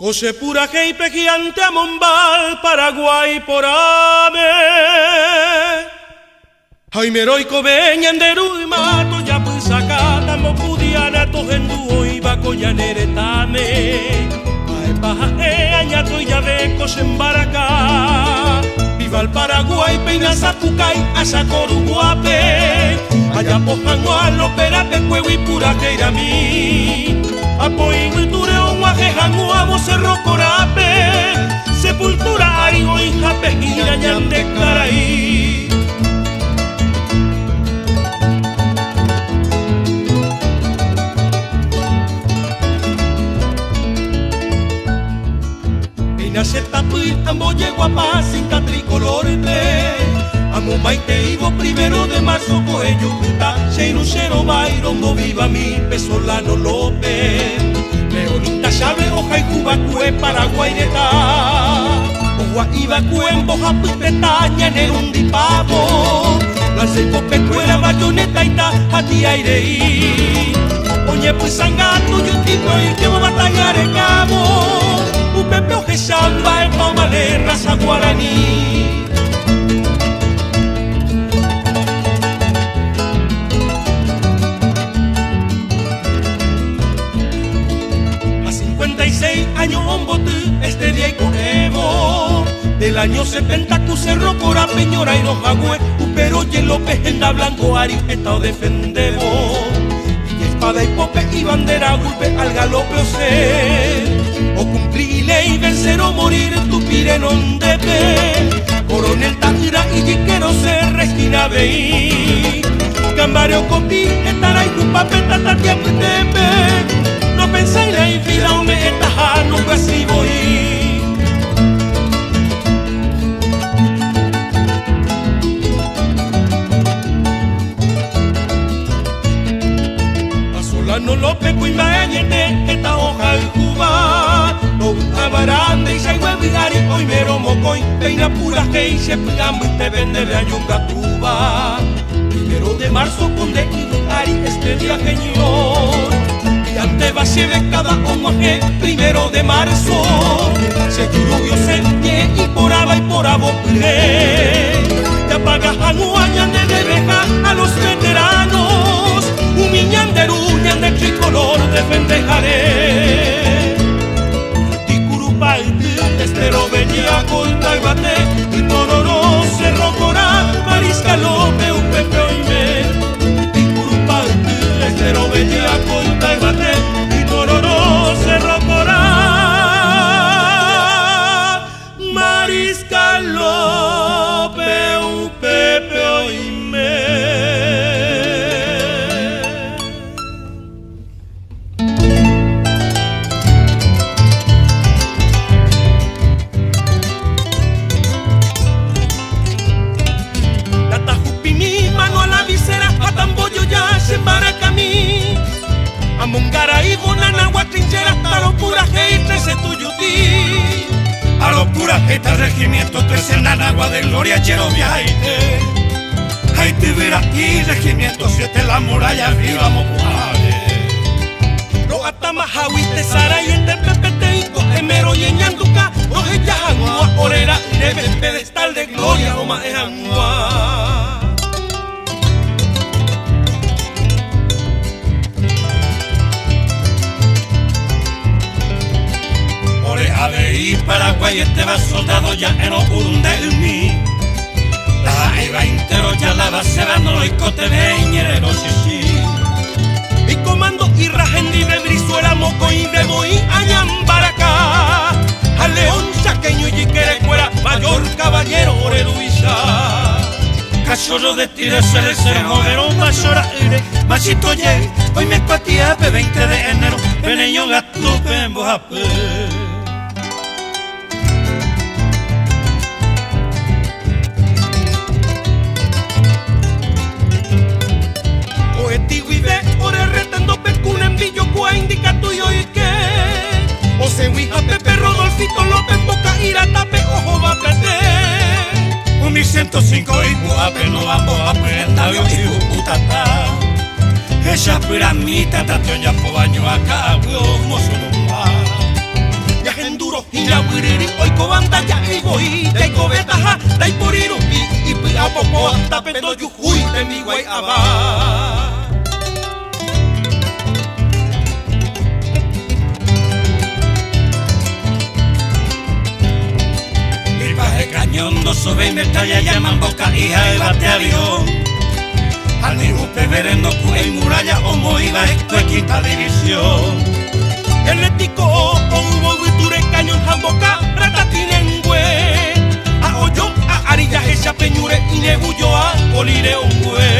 Cose pura heipe gigante a Mombal, Paraguay por ave. Jaime heroico veñan de mato ya pusacata mo pudiana to hendu iba coyanere tame. Pae paja añato ya ve cose embaracá. Viva el Paraguay, peina Zapucay, asa Coruguape. Allá pojango a lo perape, cuevo y pura mí. Apoy cultura, guajejango, amo cerro corape. Sepultura, arigo y jape, girañan de caraí. Peina se tapuy, ambo llego a paz, sin tricolor amo maite ivo primero de marzo coello puta Cheirucero Bairongo viva mi Pesolano López Leonita Chávez hoja y Cubacue Paraguay de ta Oja Ibacue en Boja Putetaña en el Undipavo La Seipo Pecuela Bayoneta y ta Hati Aireí Oñe pues sangato yo tipo y que va a batallar el cabo Upepe oje samba el Paumale raza guaraní años Ombotu, este día y conevo del año 70 Cerro Cora, Peñora y Nojagüe Upero y López, Enda Blanco, Ari, Estado defendemos y espada y pope y bandera golpe al galope o ser o cumplir ley, vencer o morir tu pirenón de pe Coronel Tangira y Jiquero ser Regina Beí Cambareo Copi, Estaray, Cupape, Tatatia, Putepe no pensáis la infila o me etaja, nunca así voy. A Solano López, Cuimbañete, esta hoja el Cuba. No abarande y se huevigari, hoy mero mocoy. Peina pura que y se pegamos y te vende de Ayunga Cuba. Primero de marzo con de Ari, este día genial. Ante va de cada homoje, primero de marzo se lluvio sentie y por aba y por abopre te apagas anuañan de beja a los veteranos humiñan de ruñan de tricolor defendejaré Ticurupaiti, estero venía con talbate y tororo cerro corá Mariscal López, Upepe oime Ticurupaiti, estero venía con talbate y tororo cerro corá Mariscal López, Upepe oime Data jupi mi mano a la visera a tambollo ya se embaraca mí Amongara y Bonana, Guatrinchera, a los puras heitres de Tuyutí. A los puras heitres regimiento 13 en Anagua de Gloria, Cherovia, Haite. Haite, Vera y regimiento 7 la muralla arriba, Mocuare. Los Atamajahuite, Sara y el Tepepeteico, Emero y Ñanduca, los Eyajanua, Orera, Neve, pedestal de gloria, Oma Ejanua. Y Paraguay este va soldado ya en Urundemi La Aiba entero ya la base no y cote veñero sí Mi comando y Rajendi de Brizuela, Moco y de Boí, Añambaracá A León, Chaqueño y Jiquerecuera, Mayor Caballero, Oreluisa Cachorro de tire se desejo, pero mayor aire Machito ye, hoy me cuatía 20 de enero Peneño gatupe en Bojape indica tuyo y que o se huija Pepe Rodolfito López Boca ira tape ojo va plate 105 y Buape no vamos a aprender y Utata ella piramita tatioña po baño acá mozo no va Iko hinawiriri oiko bandaya igoi Daiko betaja, daiporirupi Ipi apopoa, tapendo yuhui Temiguay aba. Cañondo sobre metralla llaman boca hija de bate avión. Al mismo peverendo cuey muralla homo iba esto es quinta división. El ético o hubo viture cañón jamboca ratatinengüe. A oyo a arilla hecha peñure y nebuyo a olire ongüe.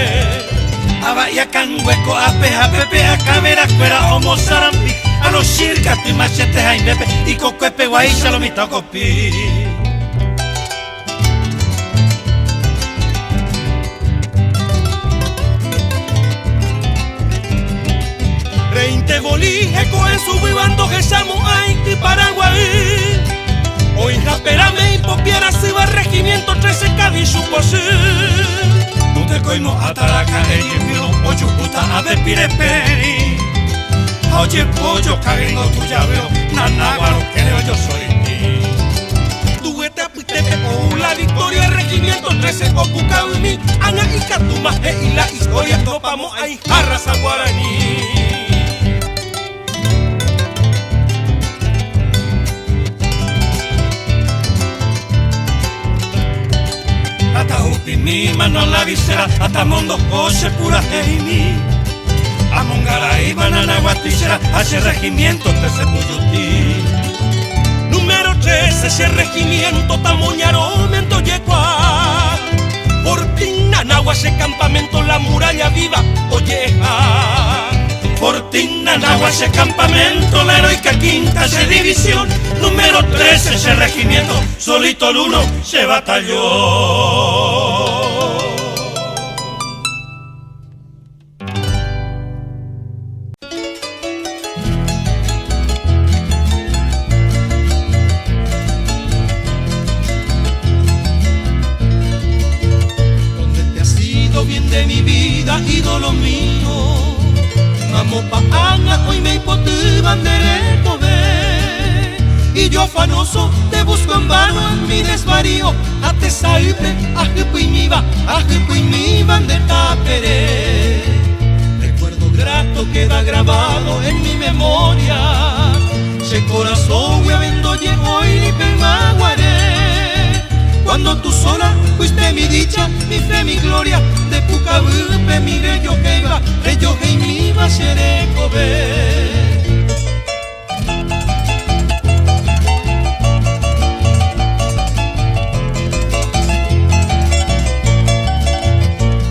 A bahía canhueco a peja pepe a cabera cuera homo sarampi. A los circas y machetes a indepe y cocuepe guaisha lo mito copi. Reinte bolige con su vivando que llamo Haití Paraguay. Hoy raperame y popiera se va regimiento 13 Cádiz posee. No te coimo ataraca el miro ocho puta a de pireperi. Oye pollo cagando tu llavero, nanáguaro creo yo soy ti. Tu esta pitepe o la victoria el regimiento 13 Opucaumi. Ana y Catumaje y la historia topamos ahí arrasa guaraní. Hasta Upimi, mano a la visera, hasta Mondo, José, pura Heini. A Mongara y banana guatichera, hace regimiento 13 Puyutí. Número 13, ese regimiento, Tamoñaro, Mento Yecua. Fortina, Nahua, ese campamento, la muralla viva, Olleja. Fortina, Nahua, ese campamento, la heroica quinta, esa división. Número 13, ese regimiento, solito el uno, se batalló. ¿Dónde te has ido bien de mi vida, ídolo mío? Mamopa Ana, hoy me hipote bandereto ve. Y yo afanoso te busco en vano en mi desvarío. A te saibre, a mi bandera peré. Recuerdo grato queda grabado en mi memoria. Se corazón huevendo llegó y ni pemaguaré. Cuando tú sola fuiste mi dicha, mi fe, mi gloria. De Pucabupe mi reyo que iba, reyo que mi iba seré cobe.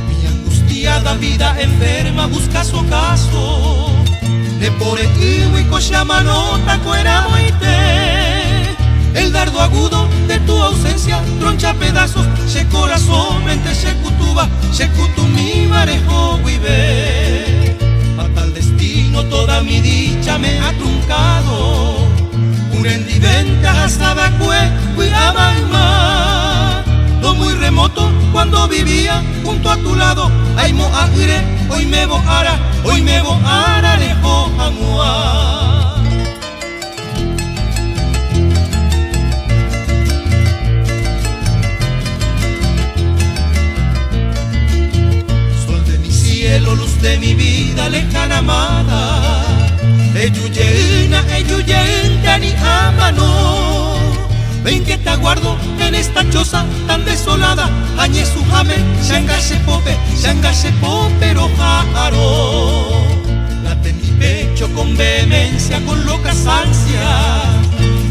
Mi angustiada vida enferma busca su ocaso. De por el y cochamanota cuera oite. El dardo agudo de tu ausencia troncha pedazos, se corazón, mente, se cutuba, se cutumi marejo vive. Fatal destino, toda mi dicha me ha truncado. Un endiventa hasta Bacue, cuidaba más. No muy remoto cuando vivía junto a tu lado. Ay mo agre, hoy me voara, lejos amua. Cielo, luz de mi vida, lejana amada. Eyuyena, ni amano. Ven que te aguardo en esta choza tan desolada. Añe su jame, shangase pope, rojaro. Late en mi pecho con vehemencia, con locas ansias.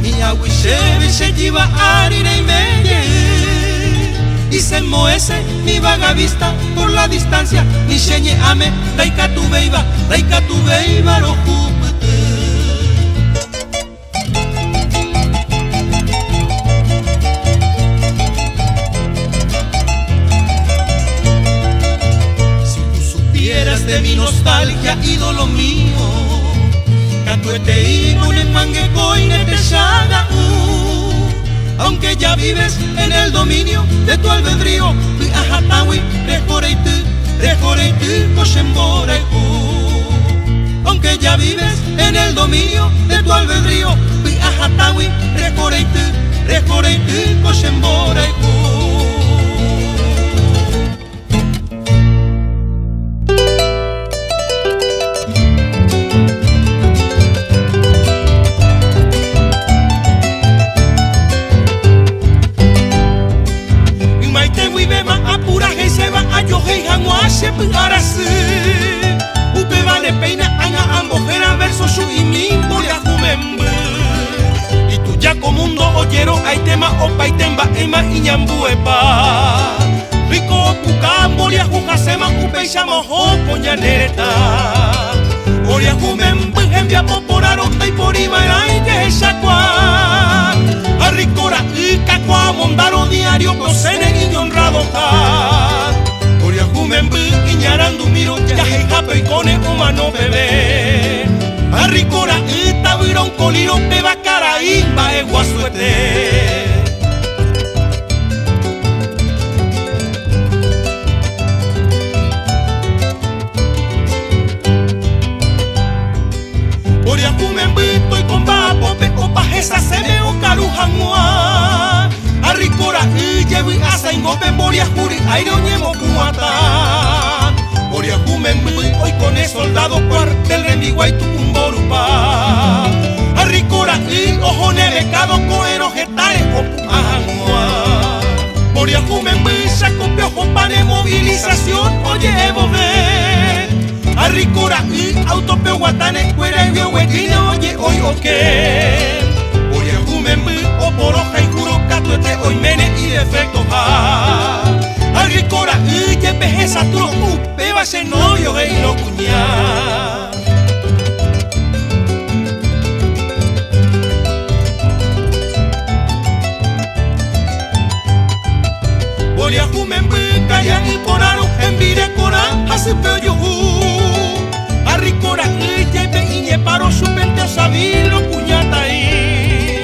Mi aguishebe se lleva arire y meye. Y se enmohece mi vaga vista por la distancia. Ni sheñe ame, daika tu beiba, lo jupete. Si tú supieras de mi nostalgia, ídolo mío, catuete y en mangue coine te shaga. Aunque ya vives en el dominio de tu albedrío, ajatawi, rejoreitú, cochemborejú. Aunque ya vives en el dominio de tu albedrío, ajatawi, Ollero aitema opaitemba ema iñambuepa Rico pukambolia jujasema upeishama hopo ñanereta Oria jumembu envia poporaro taiporima eraike shakwa Arricora ikakwa mondaro diario prosene iñonrado ta Oria jumembu iñarandu miro yaje jape y cone humano bebé Arricora itaviron coliro peba caraíba eguasuete Oria jumembu y con pope opa esa se me o carujanua Arricora llevi asa ingope moria juri aire oñemo cuata Oria jumembu hoy con el soldado cuartel remigua y tucumborupa Arricora ojo nevecado coero getare opujanua Oria jumembu sacopio jopane movilización oye bobé Arricora autopeo guatane cuera y huequina oye hoy oque Oria jumembu o poroja y juro catuete hoy mene y defecto ja Arricora yepe esa turo peba se novio y no cuñá Oria jumembu kaya y poraro en vire cora hasipeo yuhu Arricora yepe iñe paro su pente sabilo cuñata y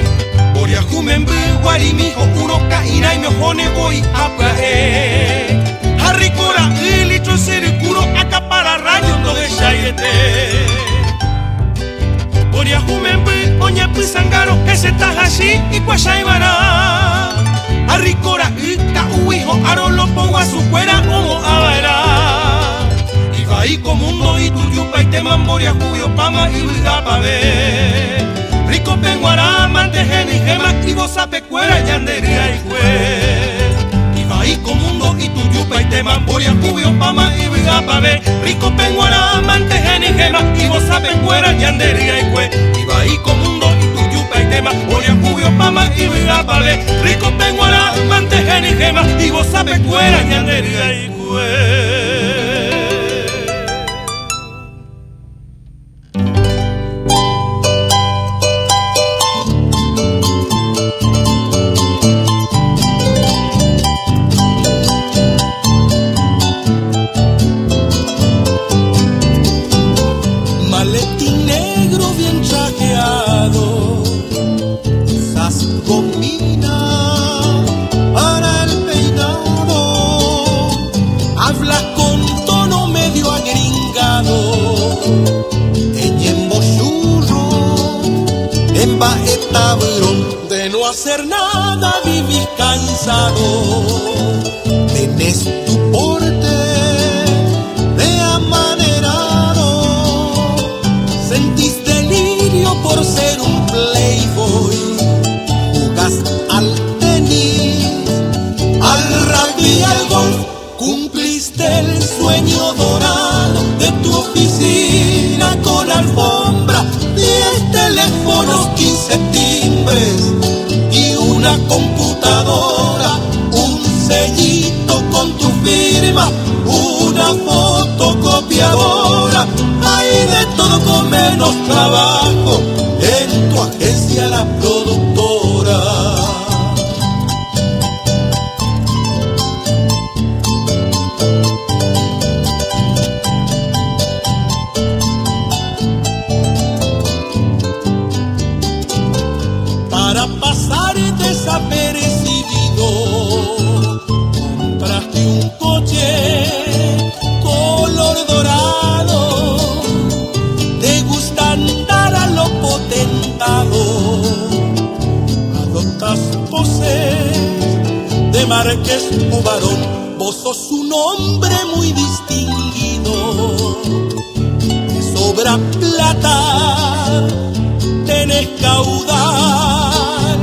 Oria jumembu guarimijo uroca ira y mejone voy a plae Arricora licho sericuro acapara rayo no de shairete Oria jumembu oña pisangaro que se taja así y cuasaibara Arricora ka uijo aro lo pongo a su cuera como avara y como mundo y tu yupa y te mamboria jubio pama y viga pa ver Rico penguara mante geni gema y goza pecuera yandería y cue Iba y como mundo y tu yupa y te mamboria jubio pama y viga pa ver Rico penguara mante geni gema y goza pecuera yandería y cue Iba y como mundo y tu yupa y te mamboria jubio pama y viga pa ver Rico penguara mante geni gema y goza pecuera yandería y cue de no hacer nada vivís cansado tenés tu porte de amanerado sentís delirio por ser un playboy jugás al tenis al rugby y al golf cumpliste el sueño dorado de tu oficina con alfombra 10 teléfonos 15 timbres y una computadora, un sellito con tu firma, una fotocopiadora. Hay de todo con menos trabajo en tu agencia la productora. Desapercibido, compraste un coche color dorado, te gusta andar a lo potentado, adoptas poses de marqués o varón, vos sos un hombre muy distinguido, te sobra plata, tenés caudal,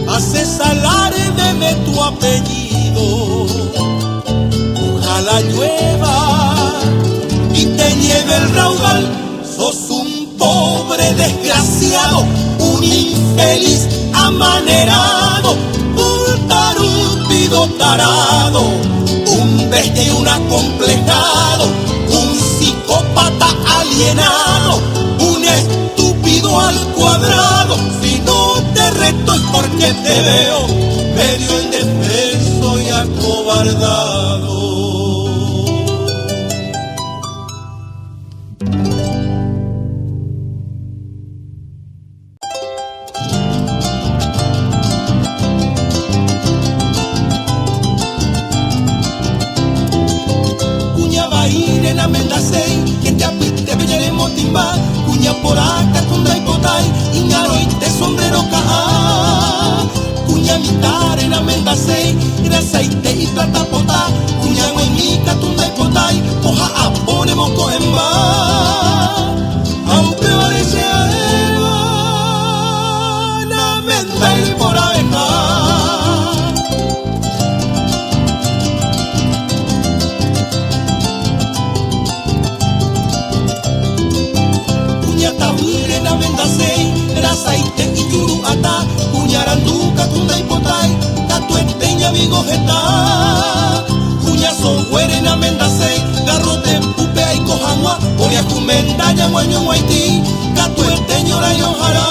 haces alarde de tu apellido. Ojalá llueva y te lleve el raudal. Sos un pobre desgraciado, un infeliz amanerado, un tarúpido tarado, un bestia y un acomplejado, un psicópata alienado, un estúpido al cuadrado. Si no te reto es porque te veo medio indefenso y acobardado. Nena mendasei, que te apite bellaremos timba, cuña por acá, tunda y potay, iñaroite sombrero caja. Cuña mitad, nena mendasei, era aceite y plata potá, cuña guaymica, tunda y potay, hoja apone moco en va. Aunque parece a Eva, na mendai por abeja. Aceite y churuata, cuñaranduca, tunda y potay, tatueteña vigojeta, cuña sohuerena mendasei, garrote pupe y cojamua, oria cumenda yaguaño guaití, tatueteño la yojara,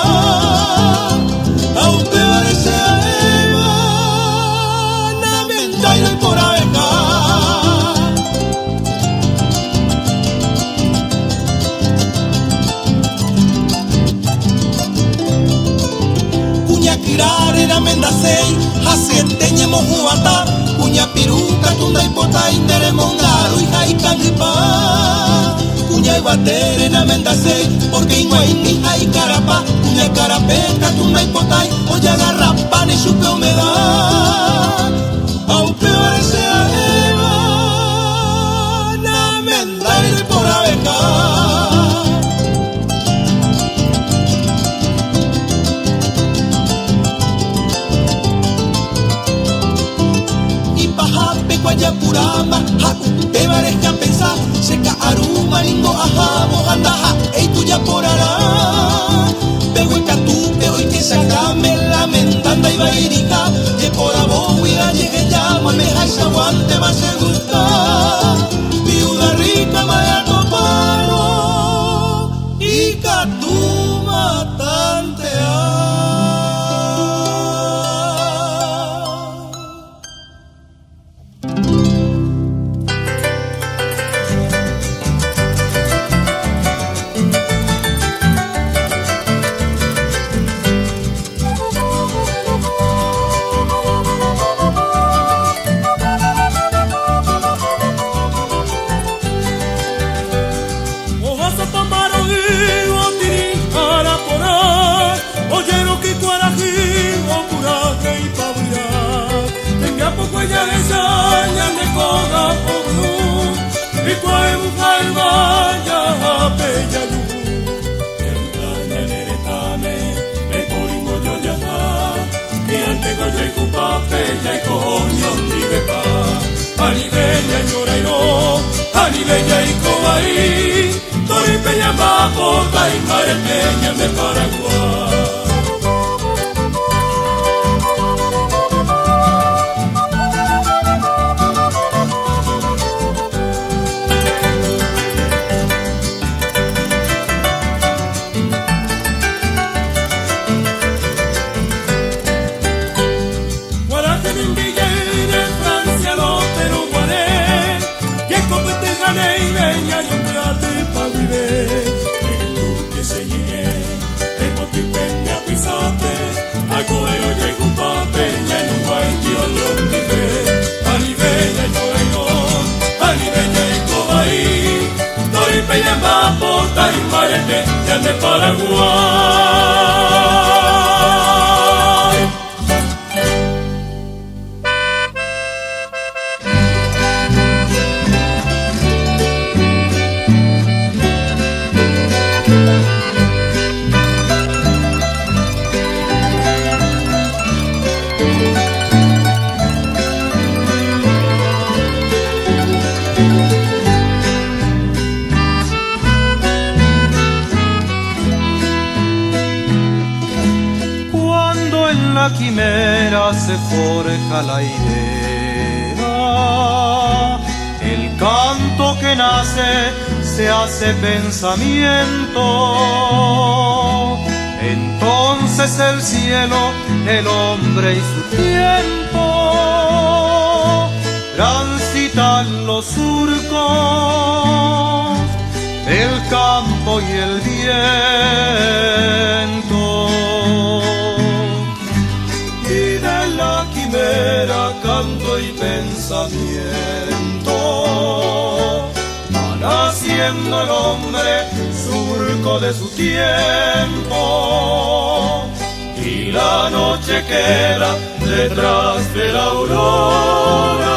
aunque parece a Eva, na mendai por abeja. Kirar era mendasei, hacienteña mojuata, cuña piruca, tunda y potay, neremongaro y jaicangipa. Cuña ibater era mendasei, porque inguayni hay carapa, cuña carapeca, tunda y potay, olla garrapa ni chupe humedad. Aunque parece a Eva, na mendai por abeja. Guayapurama, haku, te parezca pensar, seca aruma, lingo, ajamo, andaja, ey tuya por ará. Pehueca tú, que hoy que sacame la mentanda y bairica, que por abohuida llegue llama, me jais aguante, más se gusta. Viuda rica, maya toparo, y catú matante. Bella y cobaí, Tori Peña Mapota y Marepeña de Paraguay. Ya de Paraguay. en la quimera se forja la idea. El canto que nace se hace pensamiento. Entonces el cielo, el hombre y su tiempo transitan los surcos del campo y el viento. Y de la quimera canto y pensamiento va naciendo el hombre, surco de su tiempo. Y la noche queda detrás de la aurora.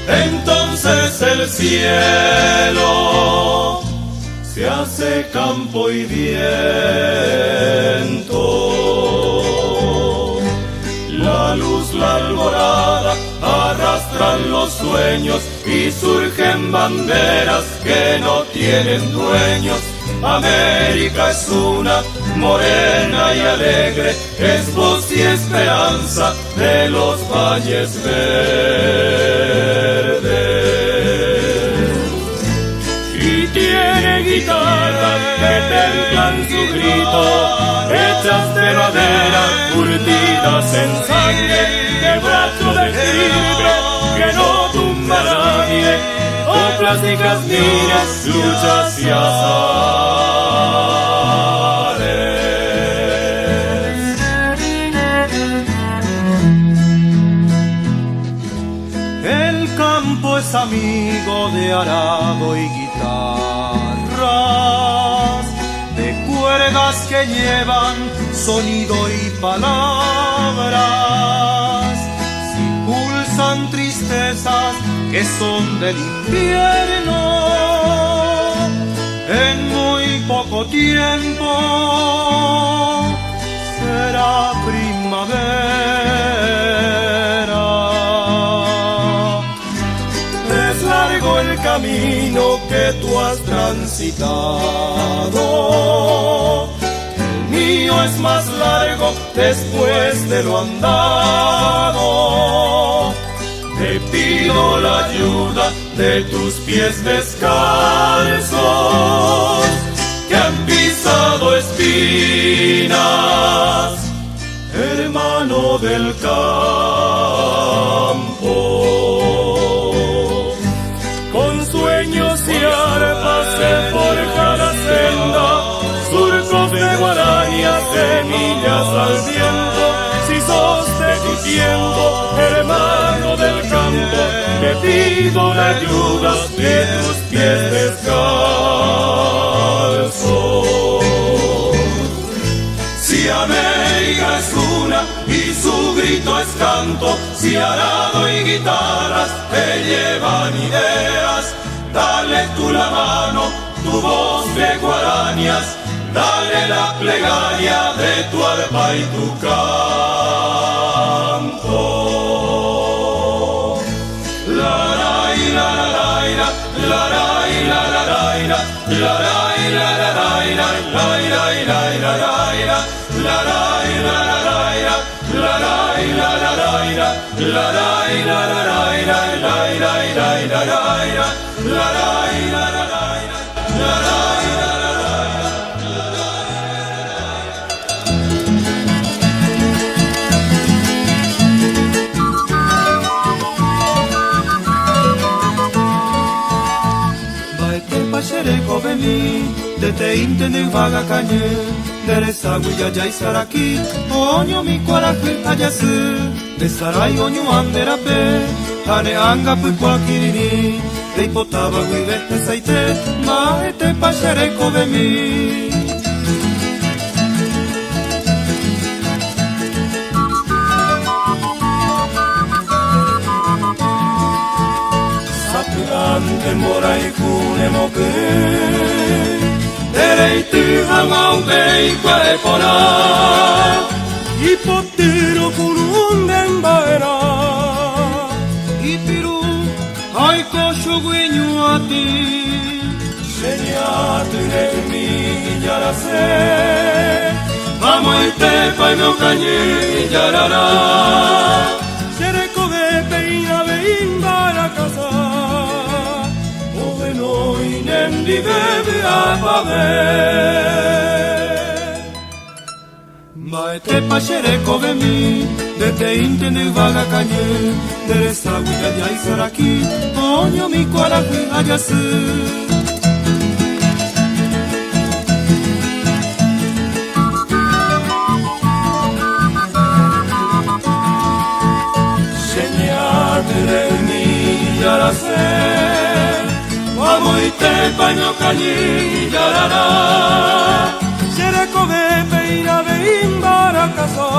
Entonces el cielo se hace campo y viento. La luz, la alborada, arrastran los sueños y surgen banderas que no tienen dueños. América es una, morena y alegre, es voz y esperanza de los valles verdes. Y tiene guitarras que templan su grito, hechas de madera, curtidas en sangre, de brazo de tigre que no tumba a nadie, coplas y jazmines, luchas y azares. El campo es amigo de arado y guitarras, de cuerdas que llevan sonido y palabras. Si pulsan tristezas que son del invierno, en muy poco tiempo será primavera. Es largo el camino que tú has transitado, el mío es más largo después de lo andado. Te pido la ayuda de tus pies descalzos que han pisado espinas, hermano del campo. Con sueños y arpas se forja la senda, surcos de guarañas, semillas al viento. Si sos de tu tiempo, hermano del campo, te pido la ayuda de tus pies descalzos. Si América es una y su grito es canto, si arado y guitarras te llevan ideas, dale tú la mano, tu voz de guarañas, dale la plegaria de tu arpa y tu canto. La la la la la la la la la la la de te intende vaga cañe, de resagüilla ya y saraki, oño mi cuaraje ayasu, de saray oño anderape, hane anga puquakirini, de potaba guivete saite, maete pachereco de mí. Sapurante mora y kune moke, dereiti hangaupe y cuarepona, y potero con un dembaera, y piru, ay cocho guiño a ti, señate de mí, ya la sé, vamos a irte pai meu cañe yarara. Sereko de peina behin barakasa, Oveno inen di bebe apabe. Maete pashereko bemi, dete intende vaga cañe, Deresa huya ya isaraki, Oño mi kuarahui hayasu. Amoite paño cañi yarara. Sereko de peina behin barakasa,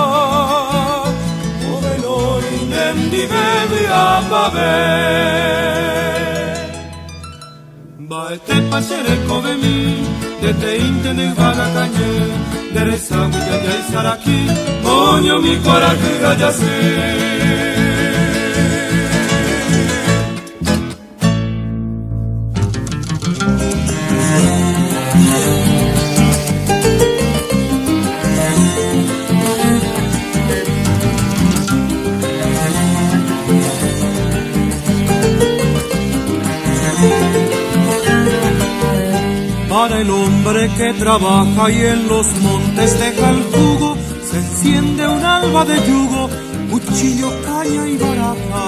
Oveno inen di bebe apabe. Baete pashereko bemi, dete intende vaga cañe, Deresa huya ya isaraki, Oño mi coraje hayase. Para el hombre que trabaja y en los montes deja el jugo, se enciende un alba de yugo, cuchillo, caña y baraja.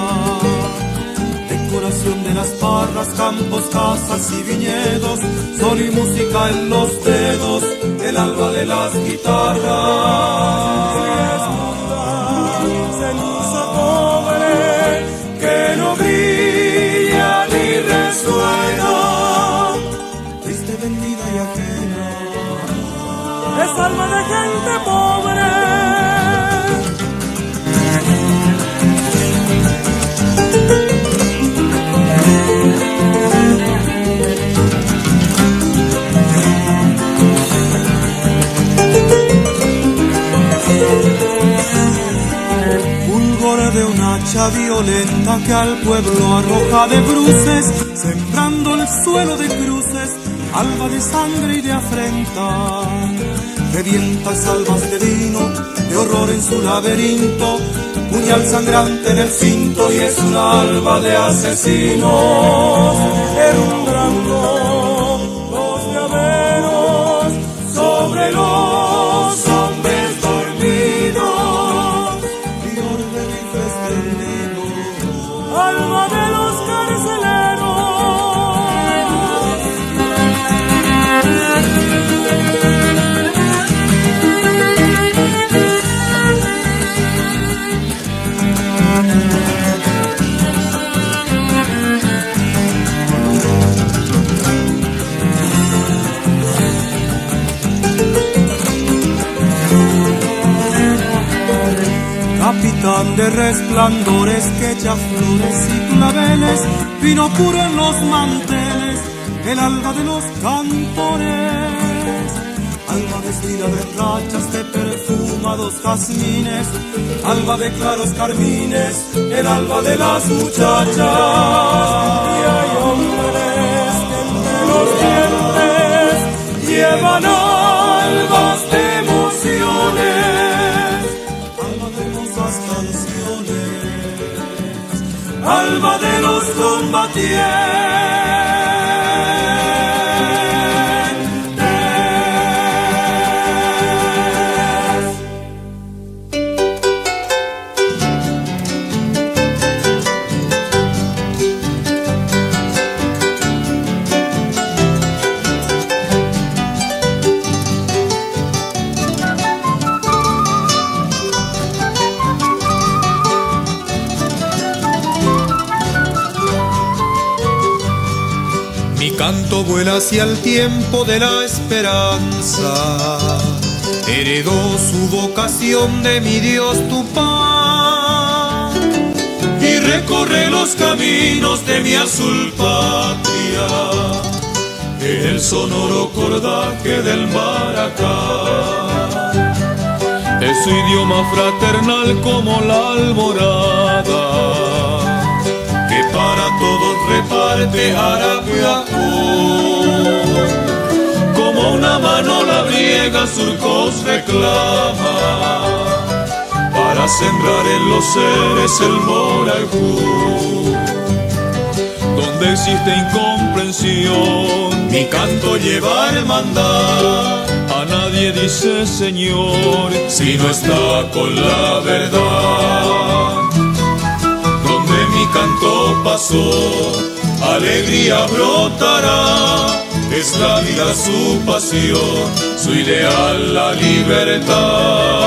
Decoración de las parras, campos, casas y viñedos, sol y música en los dedos, el alba de las guitarras. Ceniza pobre que no brilla ni resuena, vendida y ajena, es alma de gente pobre. Fulgor de un hacha violenta que al pueblo arroja de bruces, sembrando el suelo de cruces, alba de sangre y de afrenta. Revienta salvas de vino, de horror en su laberinto, puñal sangrante en el cinto y es un alba de asesinos. Herundrando los llaveros sobre los hombres dormidos, y de rifles tendidos, alba de los carceleros. Capitán de resplandores que echa flores y claveles, vino puro en los manteles, el alba de los cantores. Alba vestida de rachas de perfumados jazmines, alba de claros carmines, el alba de las muchachas. Y hay hombres que entre los dientes llevan albas de emociones, alba de hermosas canciones, alba de los combatientes. Canto vuela hacia el tiempo de la esperanza, heredó su vocación de mi Dios Tupá, y recorre los caminos de mi azul patria, en el sonoro cordaje del maracá. Es su idioma fraternal como la alborada, que para todos reparte Arapiajú, como una mano labriega surcos reclama para sembrar en los seres el Moraipú. Donde existe incomprensión, Mi canto lleva hermandad, a nadie dice Señor, si no está con la verdad. Donde mi canto pasó, alegría brotará, es la vida su pasión, su ideal la libertad.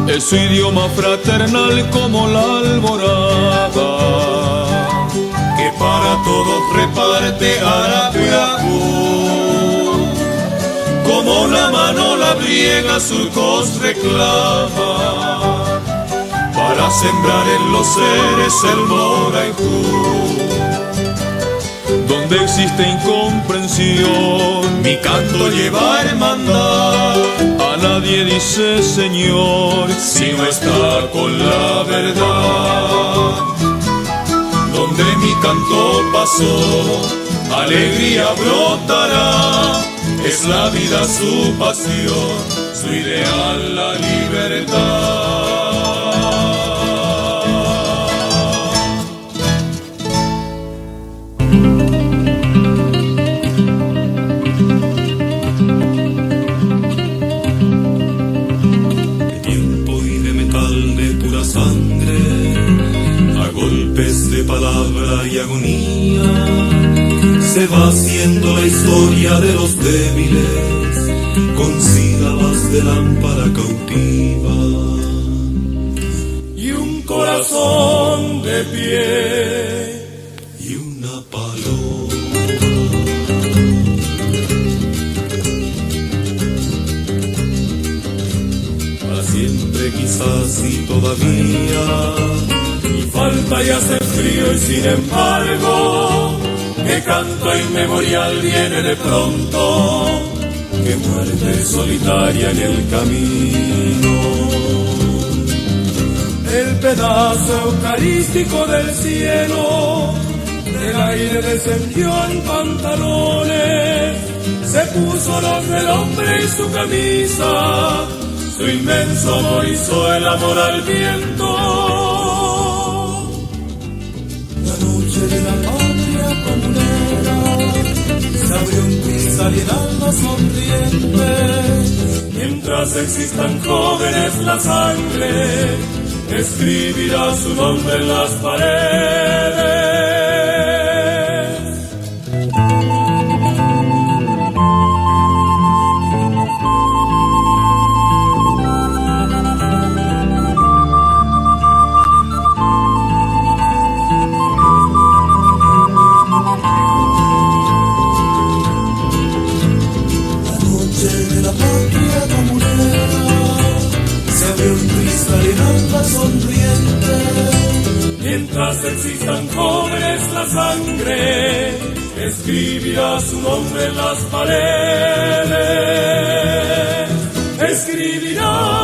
es su idioma fraternal como la alborada, que para todos reparte Arapiajú. Como la mano labriega surcos reclama, para sembrar en los seres el Moraipú. donde existe incomprensión, Mi canto lleva hermandad, a nadie dice Señor, si no está con la verdad. Donde mi canto pasó, alegría brotará, es la vida su pasión, su ideal la libertad. De palabra y agonía se va haciendo la historia de los débiles con sílabas de lámpara cautiva Y un corazón de pie y una paloma. Para siempre quizás y todavía falta y hace frío y sin embargo que canto inmemorial viene de pronto, que muerte solitaria en el camino. El pedazo eucarístico del cielo del aire descendió en pantalones, se puso los del hombre y su camisa, su inmenso amor hizo el amor al viento. De la patria comunera se abrió un cristal y el alma sonriente. Mientras existan jóvenes la sangre escribirá su nombre en las paredes. Mientras existan jóvenes la sangre escribirá su nombre en las paredes, escribirá